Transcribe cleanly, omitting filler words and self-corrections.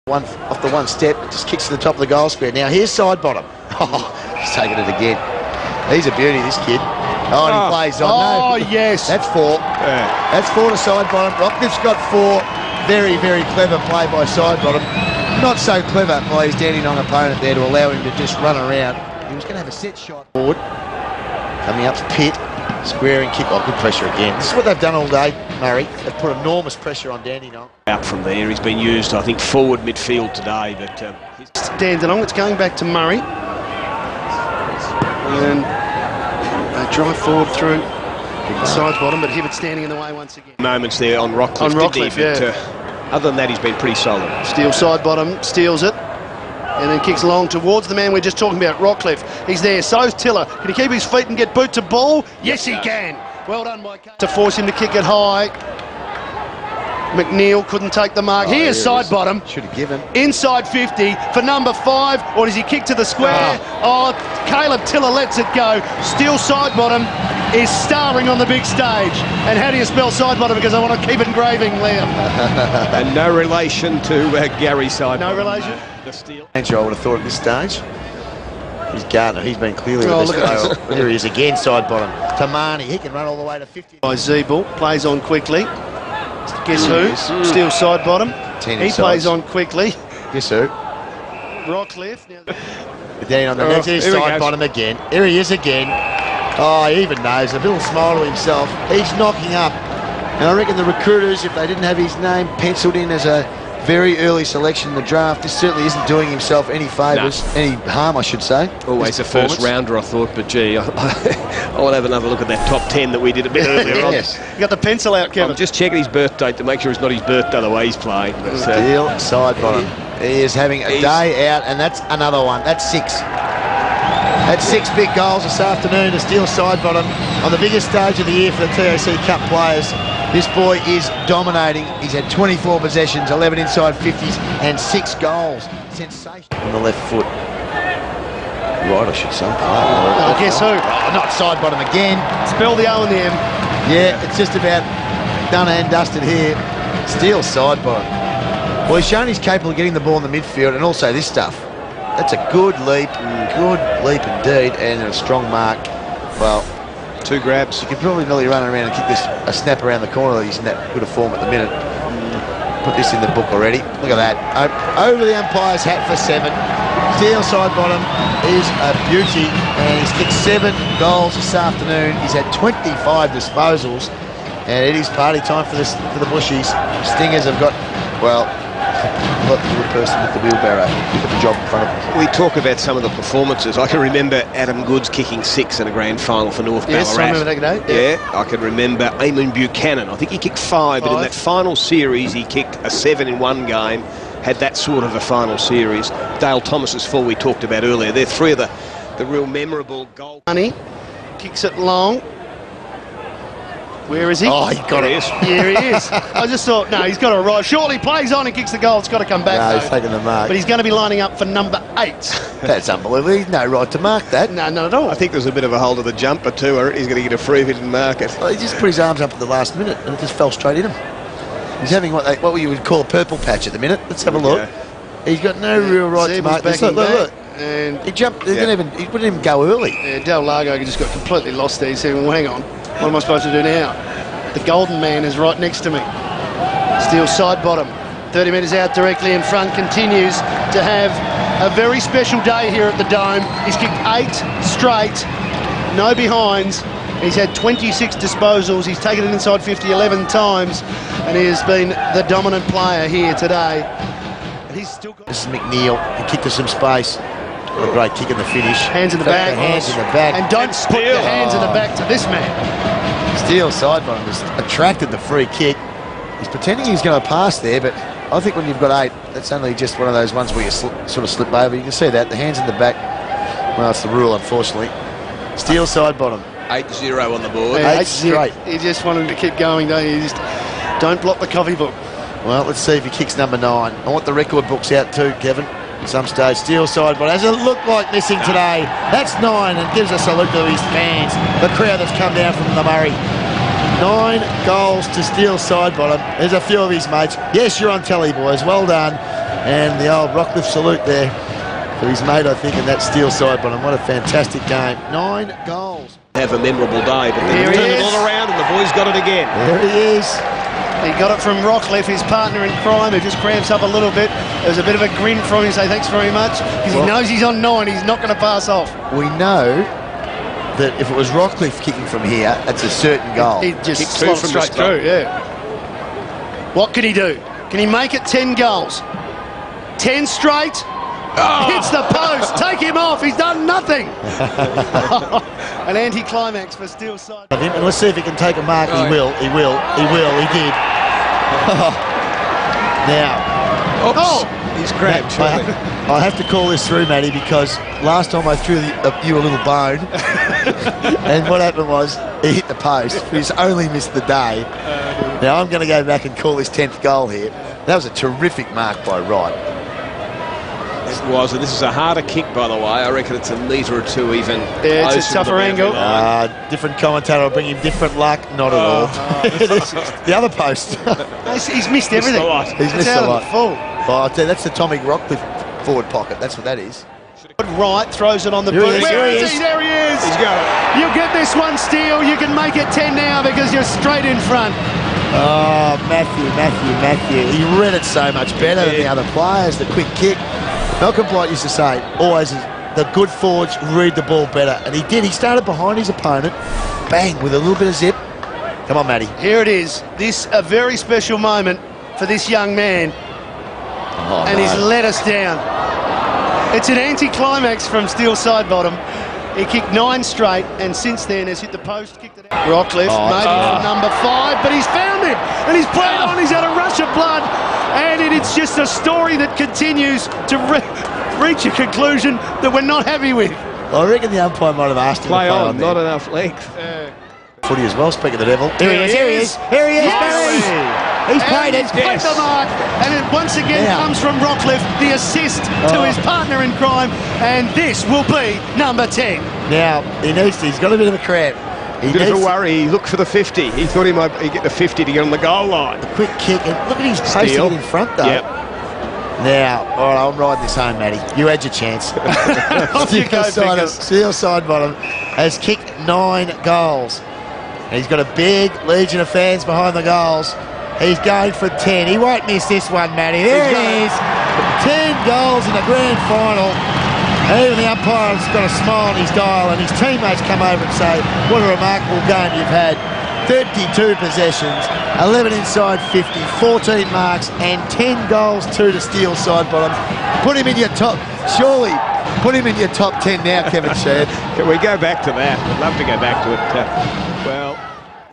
Off the one step, it just kicks to the top of the goal square. Now here's Sidebottom. Oh, he's taking it again. He's a beauty, this kid. Oh, and he plays on. Oh, no, yes. That's 4. Yeah. That's 4 to Sidebottom. Rockcliffe's got 4. Very, very clever play by Sidebottom. Not so clever by his Dandenong opponent there to allow him to just run around. He was going to have a set shot forward. Coming up to Pitt. Squaring kick. Oh, good pressure again. This is what they've done all day, Murray. They've put enormous pressure on Dandenong. Out from there, he's been used, I think, forward midfield today. But Dandenong, it's going back to Murray. And they drive forward through Sidebottom, but Hibbert standing in the way once again. Moments there on Rockcliffe. On Rockcliffe, but, other than that, he's been pretty solid. Steele Sidebottom steals it. And then kicks long towards the man we're just talking about, Rockcliffe. He's there, so's Tiller. Can he keep his feet and get boot to ball? Yes, he can. Well done by to force him to kick it high. McNeil couldn't take the mark. Here's Sidebottom. Should have given. Inside 50 for number 5. Or does he kick to the square? Oh, Caleb Tiller lets it go. Steele Sidebottom is starring on the big stage. And how do you spell Sidebottom? Because I want to keep engraving, Liam. And no relation to Gary Sidebottom. No relation? The Steele. I would have thought at this stage. He's Gardner. He's been clearly the best look at player. There he is again, Sidebottom. Tamani, he can run all the way to 50. By Zeeble, plays on quickly. Guess who? Steele Sidebottom. He plays on quickly. Guess who? Rockcliffe. Down on the next. Here's Sidebottom again. Here he is again. Oh, he even knows. A little smile to himself. He's knocking up. And I reckon the recruiters, if they didn't have his name penciled in as a very early selection in the draft, this certainly isn't doing himself any favours, any harm, I should say. Always a first rounder, I thought, but gee, I want to have another look at that top 10 that we did a bit earlier on. You got the pencil out, Kevin. I'm just checking his birth date to make sure it's not his birthday the way he's playing. Steele Sidebottom. He is having a day out, and that's another one. That's 6. That's 6 big goals this afternoon to Steele Sidebottom on the biggest stage of the year for the TAC Cup players. This boy is dominating. He's had 24 possessions, 11 inside 50s, and 6 goals. Sensational. On the left foot. Right, I should say. Oh, guess who? Oh, not Sidebottom again. Spell the O and the M. Yeah, it's just about done and dusted here. Steele Sidebottom. Well, he's shown he's capable of getting the ball in the midfield, and also this stuff. That's a good leap indeed, and a strong mark. Well, 2 grabs. You could probably nearly run around and kick this a snap around the corner. He's in that good a form at the minute. Put this in the book already. Look at that. Over the umpire's hat for 7. Steele Sidebottom is a beauty, and he's kicked 7 goals this afternoon. He's had 25 disposals, and it is party time for the Bushies. Stingers have got, well, not the good person with the wheelbarrow. Got the job in front of them. We talk about some of the performances. I can remember Adam Goods kicking 6 in a grand final for North Ballarat. Yes, I remember that day. Yeah, I can remember Eamon Buchanan. I think he kicked 5, but in that final series he kicked a 7 in one game. Had that sort of a final series. Dale Thomas's 4 we talked about earlier. They're 3 of the real memorable goals. Money kicks it long. Where is he? Oh, he got it. Here he is. I just thought, no, he's got to arrive. Surely plays on and kicks the goal. It's got to come back. No, he's taking the mark. But he's going to be lining up for number 8. That's unbelievable. He's no right to mark that. No, not at all. I think there's a bit of a hold of the jumper too. He's going to get a free hit and mark it. Well, he just put his arms up at the last minute and it just fell straight in him. He's having what you would call a purple patch at the minute. Let's have a look. He's got no real right to mark this. Look. And he jumped. He didn't even go early. Yeah, Del Largo just got completely lost there. He said, well, hang on. What am I supposed to do now? The golden man is right next to me. Steele Sidebottom, 30 metres out directly in front, continues to have a very special day here at the Dome. He's kicked 8 straight, no behinds. He's had 26 disposals. He's taken it inside 50 11 times, and he has been the dominant player here today. And he's still got... This is McNeil. He kicked to some space. What a great kick in the finish. Hands in the back. Hands in the back. And don't put your hands in the back to this man. Steele Sidebottom has attracted the free kick. He's pretending he's going to pass there, but I think when you've got 8, that's only just one of those ones where you sort of slip over. You can see that. The hands in the back. Well, it's the rule, unfortunately. Steele Sidebottom. 8-0 on the board. 8 straight. You just want him to keep going, don't you? Just don't block the coffee book. Well, let's see if he kicks number 9. I want the record books out too, Kevin. At some stage, Steele Sidebottom has it looked like missing today. That's 9 and gives a salute to his fans, the crowd that's come down from the Murray. 9 goals to Steele Sidebottom. There's a few of his mates. Yes, you're on telly, boys. Well done. And the old Rockcliffe salute there for his mate, I think, and that Steele Sidebottom. What a fantastic game. 9 goals. Have a memorable day, but then turn it all around and the boys got it again. There he is. He got it from Rockcliffe, his partner in crime, who just cramps up a little bit. There's a bit of a grin from him, say thanks very much, because he knows he's on 9, he's not going to pass off. We know that if it was Rockcliffe kicking from here, that's a certain goal. He just slot it straight through, yeah. What can he do? Can he make it 10 goals? 10 straight? Oh. Hits the post, take him off, he's done nothing. An anticlimax for Steele Sidebottom. And let's see if he can take a mark. He will, he did. Now, oops, he's grabbed. I have to call this through, Matty, because last time I threw you a little bone, and what happened was he hit the post. He's only missed the day. Now I'm going to go back and call his 10th goal here. That was a terrific mark by Wright. It was, and this is a harder kick, by the way. I reckon it's a metre or two even. Yeah, it's a tougher angle. Different commentator will bring him different luck. Not at all. The other post. He's missed everything. He's missed a lot. Full. Oh, I tell you, that's the Tommy Rockcliffe forward pocket. That's what that is. Wright throws it on the boot. There he is. There he is. He's going. You get this one, Steele. You can make it 10 now because you're straight in front. Oh, Matthew. He read it so much better than the other players. The quick kick. Malcolm Blight used to say, always, the good forwards read the ball better. And he did. He started behind his opponent. Bang, with a little bit of zip. Come on, Matty. Here it is. This a very special moment for this young man. And he's let us down. It's an anticlimax from Steele Sidebottom. He kicked 9 straight, and since then has hit the post, kicked it out. Rockcliffe, maybe from number 5, but he's found it, and he's played on. He's had a rush of blood, and it's just a story that continues to reach a conclusion that we're not happy with. Well, I reckon the umpire might have asked him to play on not enough length. Footy as well, speaking of the devil. Here he is. He's played it. Played the mark, and it once again comes from Rockcliffe, the assist to his partner in crime, and this will be number 10. Now, he's got a bit of a cramp. A bit of a worry. He looked for the 50. He thought he might get the 50 to get on the goal line. The quick kick, and look at his posting it in front, though. Yep. Now, all right, I'm riding this home, Matty. You had your chance. Steele Sidebottom has kicked 9 goals. And he's got a big legion of fans behind the goals. He's going for 10. He won't miss this one, Matty. There it is. 10 goals in the grand final. Even the umpire's got a smile on his dial, and his teammates come over and say, what a remarkable game you've had. 32 possessions, 11 inside 50, 14 marks, and 10 goals, 2 to Steele Sidebottom. Put him in your top, surely, put him in your top 10 now, Kevin Shedd. Can we go back to that? I'd love to go back to it. Well...